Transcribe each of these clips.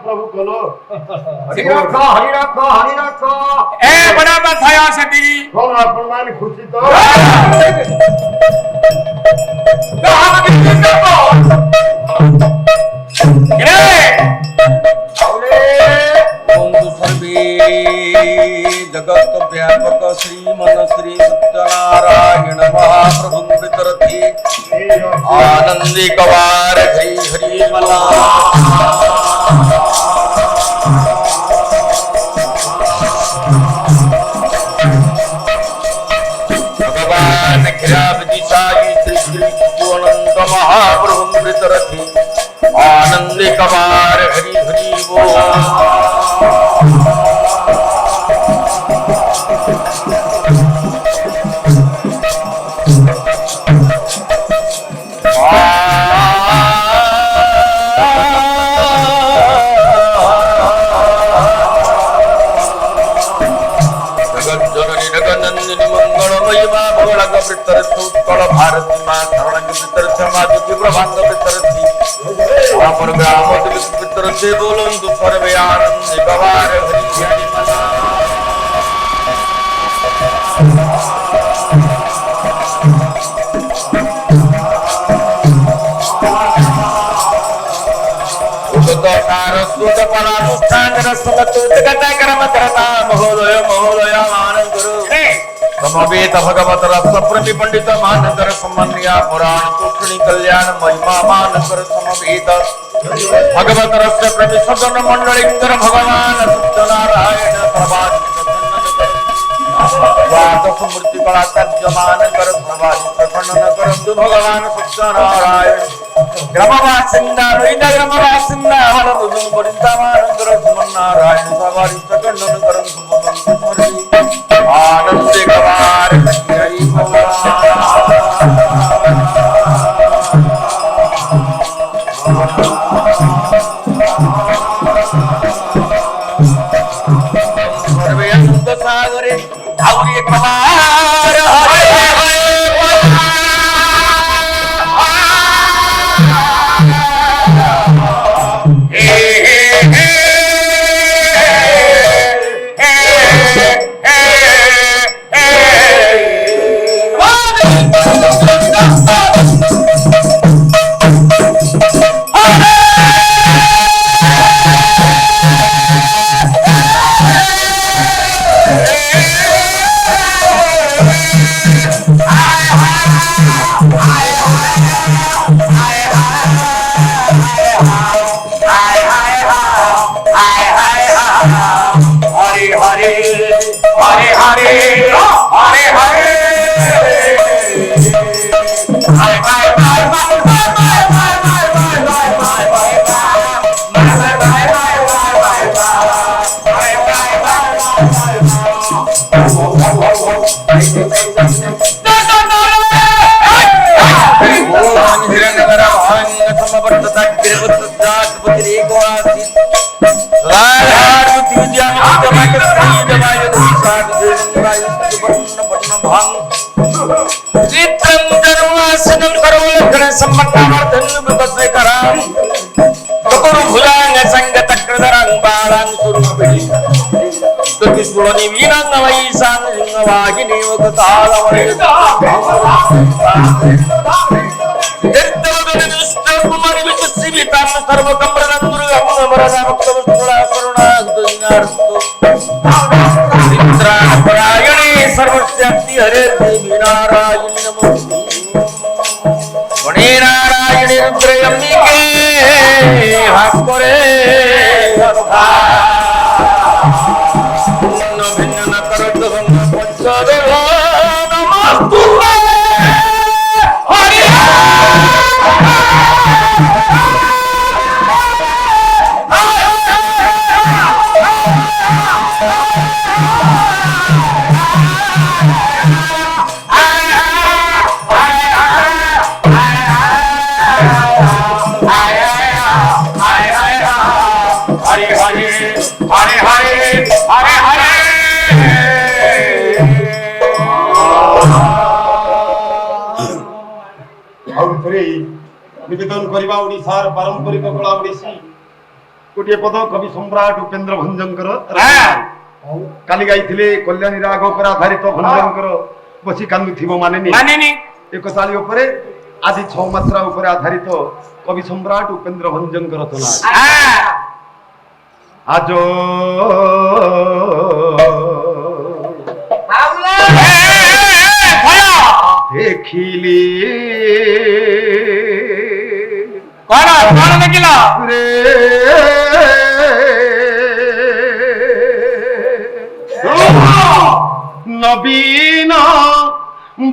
प्रभु कलो हरि रखो ए बड़ा बताया सती कौन अपन मान खुशी तो बंधु सर्वे जगत व्यापक श्रीमन श्री सत्यनारायण महाप्रभु वितरति आनंदी कवार हरि हरि मला भगवान खिरावतिशायी श्री श्री अनंत महाप्रभु वितरति आनंदी कवार हरि हरि बोल उत्कल भारती माँ शरण प्रभांग अमर ग्राम से बोलंतु सर्वे आनंद गवार महोदय महोदय आनंद समवेत भगवत रस प्रति पंडित मानकर समन्वया पुराण तोषणी कल्याण महिमा मानकर समवेत भगवत रस प्रति सदन मंडलिंगर भगवान सत्यनारायण द्वादश मूर्ति कला तर्जमान कर खंडन करंतु भगवान सत्यनारायण ग्रामवासिंदा ग्रामवासिंदा वृंदावानंदर नारायण सवारी खंडन करंतु आनंद गवार हरि सर्वे अंत सागरे धावरी कवार सर्वशक्ति हरे देवी नारायण गणे नारायण रुद्रयम्बिके भास्करे भिन्न न करत पंचदेव नमस्तु हरि निवेदन करवा ओडिशार पारंपरिक कला ओडिसी गोटे पद कवि सम्राट उपेन्द्र भंजंकर काली गाइथिले कल्याणी राग पर आधारित भंजंकर बसी कांदुथिबो मानेनी मानेनी एक ताली उपरे आदि 6 मात्रा उपरे आधारित कवि सम्राट उपेन्द्र भंजंकर रचना आजो देखिली कौन देखिला रे नवीन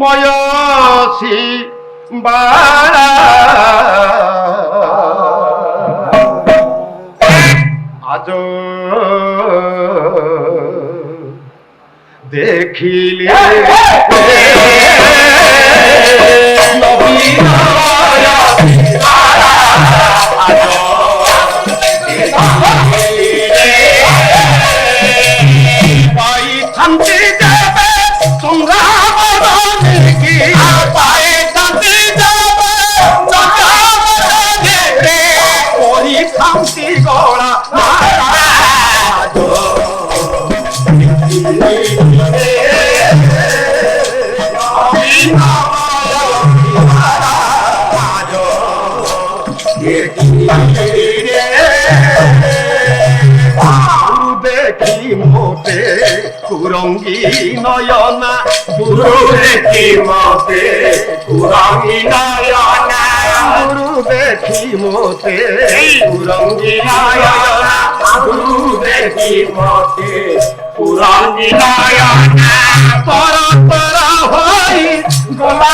बयसी बाला आज देखिली नवीन देखी मोते कुरंगी नयना गुरु देखी मोते कुरंगी नयना गुरु देखी मोते कुरंगी नयना गुरु देखी मोते कुरंगी नयना पर होई गोला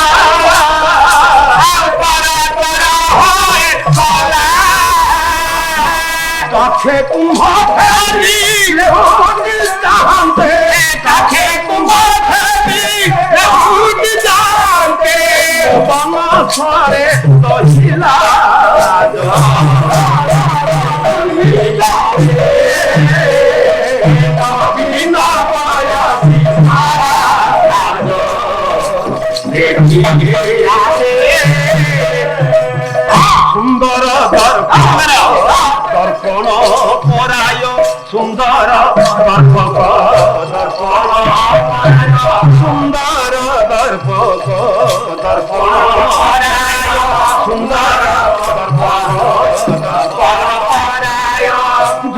काखे कुंभ फेरी लेहुनी जानते काखे कुंभ फेरी लेहुनी जानते बना सारे दहिला बिना पाया सुंदर दर्पण पराय सुंदर दर्पक दर्पण सुंदर दर्पक दर्पण सुंदर दर्पक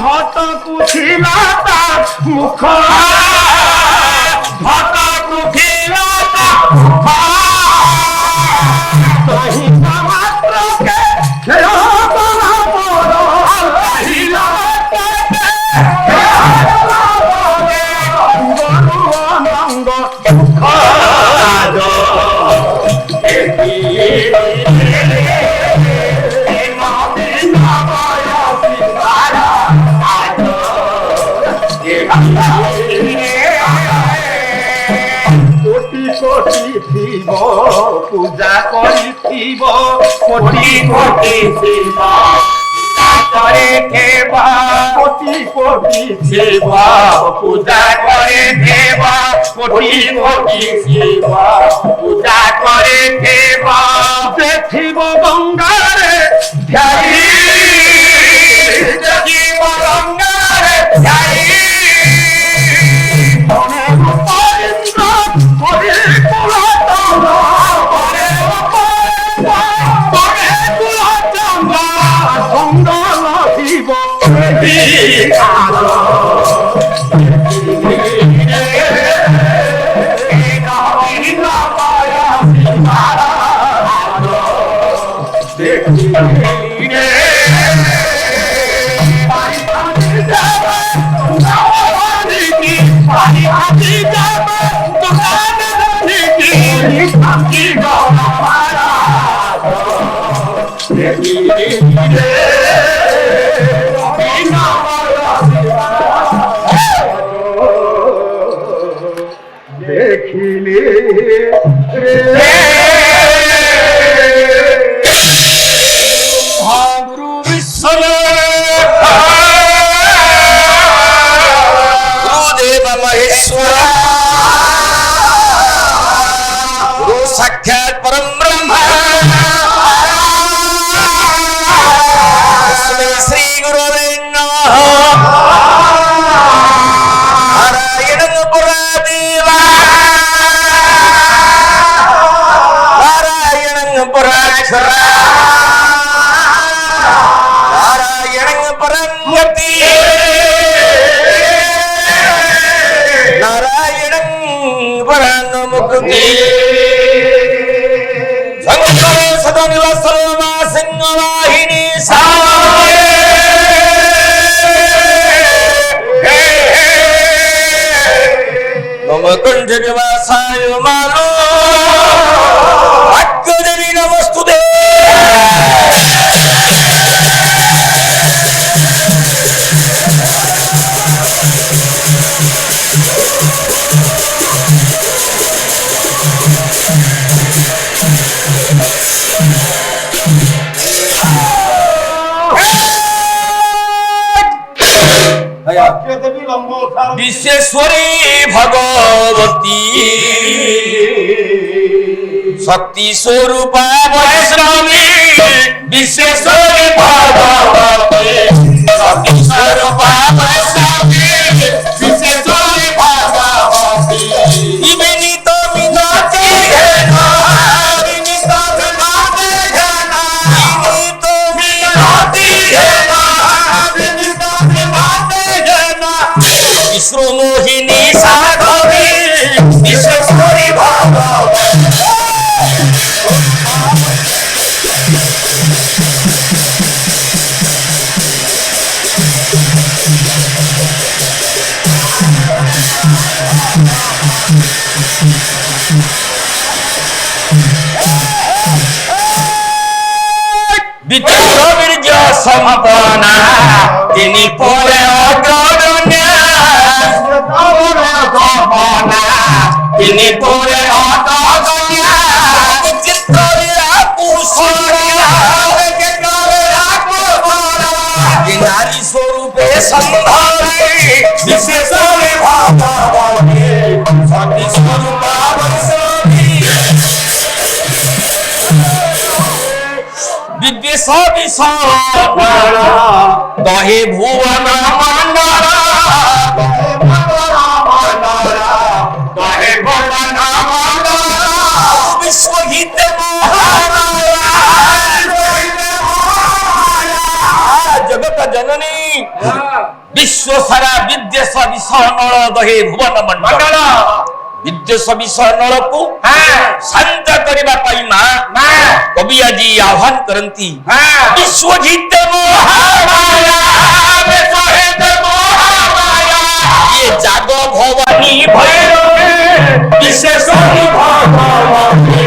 घट कुथिलाता मुख घट कुथिलाता मुख तही मात्र के खेल कोटि कोटि शिव पूजा करिथिब कोटि कोटि शिव करे देव कोटि कोटि शिव पूजा करे देव कोटि कोटि शिव पूजा करे देव देखिब गंगारे ध्याई देखिब गंगारे ध्याई मने रूपेन्द्र करे कुलचंद्र करे कुलचंद्र सुंदर शिव देखिले गुरु विश्व गुरुदेव महेश्वर गुरु साक्षात परम ब्रह्म श्री गुरुवे नमः नारायणं पुरादेवा नारायणं पुराक्षरा नारायणं परमगति नारायणं परममुक्ति संगमे सदनिवासलमा सिंहवाहिनी साये नम कुंज निवासाय मालो अग्गदेवी नमस्तुते देवी लंबोदर विश्वेश्वरी भगवती शक्ति स्वरूपा वैष्णवी विश्वेश्वरी भगवती शक्ति स्वरूपा वैष्णवी विश्वेश्वरी भगवती विनीत विनती है विनीत विनती है विनीत विनती है विनीत विनती है विष्णु मोहिनी साधवी विश्वेश्वरी भगवती विद्या संपन्ना तिनी पोले अग्रगण्या तिनी पोले अग्रगण्या चित्तविरा पुष्परा नारी स्वरूपे संधारी विश्वेश्वरी भगवती शक्ति स्वरूपा वैष्णवी विद्वेष विषाणा दहे भुवन मंडला दहे भुवन मंडला विश्वहित जगत जननी विश्व सारा विद्वेष विषाणल दहे भुवन मंडला विद्वेष विषाणल को शांत करने पाई मां कवि आज आह्वान करती विश्वजित ये जाग भवानी भैरवी विश्वेश्वरी भगवती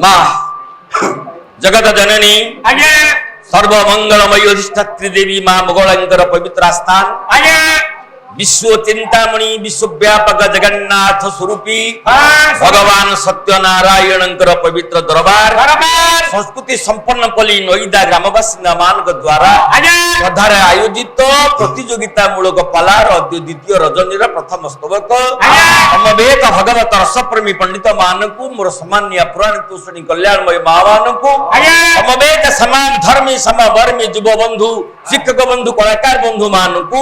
मां जगत जननी सर्वमंगलमय अधिष्ठात्री देवी मां मंगलंकर पवित्र स्थान विश्व चिंतामणि विश्व व्यापक जगन्नाथ स्वरूपी भगवान सत्यनारायण पवित्र दरबार संस्कृति संपन्न पल्ली नईदा ग्रामवासी मान द्वारा श्रद्धार आयोजित प्रतियोगिता मूलक पालार द्वितीय रजनी प्रथम स्तवक समवेत भगवत रसप्रेमी पंडित मानकु मोर सम्मान्य पुराण तुषणी कल्याणमय महामानकु समवेत समान धर्मी समवर्मी युव बंधु शिक्षक बंधु कलाकार बंधु मानकु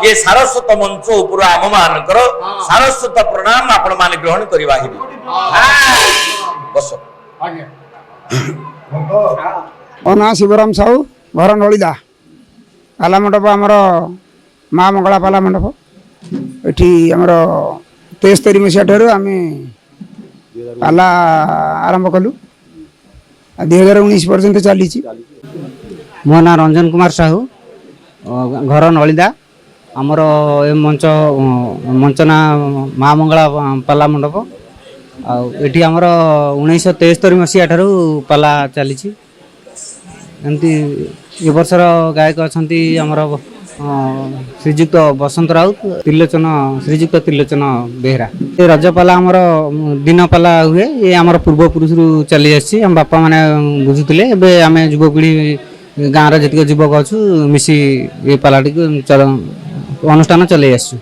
ये सारस्वत मंच उपर आम मानकर सारस्वत प्रणाम आपण मान ग्रहण करवा बस ମୋ ନାଁ ଶିବରାମ ସାହୁ ଘର ନଳିଦା ପାଲା ମଣ୍ଡପ ଆମର ମା ମଙ୍ଗଳା ପାଲା ମଣ୍ଡପ ଏଠି ଆମର 73 ମସିହା ଠାରୁ ଆମେ ପାଲା ଆରମ୍ଭ କଲୁ 2019 ପର୍ଯ୍ୟନ୍ତ ଚାଲିଛି। ମୋ ନାଁ ରଞ୍ଜନ କୁମାର ସାହୁ ଘର ନଳିଦା ଆମର ଏ ମଞ୍ଚ ନା ମା ମଙ୍ଗଳା ପାଲା ମଣ୍ଡପ ଆଉ ଏଠି ଆମର 1973 ମସିହା ଠାରୁ ପାଲା ଚାଲିଛି। ଏମିତି ଏ ବର୍ଷର ଗାୟକ ଅଛନ୍ତି ଆମର ଶ୍ରୀଯୁକ୍ତ ବସନ୍ତ ରାଉତ ଶ୍ରୀଯୁକ୍ତ ତ୍ରିଲୋଚନ ବେହେରା। ଏ ରଜପାଲା ଆମର ଦିନ ପାଲା ହୁଏ, ଏ ଆମର ପୂର୍ବପୁରୁଷରୁ ଚାଲି ଆସିଛି, ଆମ ବାପା ମାନେ ବୁଝୁଥିଲେ। ଏବେ ଆମେ ଯୁବପିଢ଼ି ଗାଁର ଯେତିକ ଯୁବକ ଅଛୁ ମିଶି ଏ ପାଲାଟିକୁ ଅନୁଷ୍ଠାନ ଚଲେଇ ଆସିଛୁ।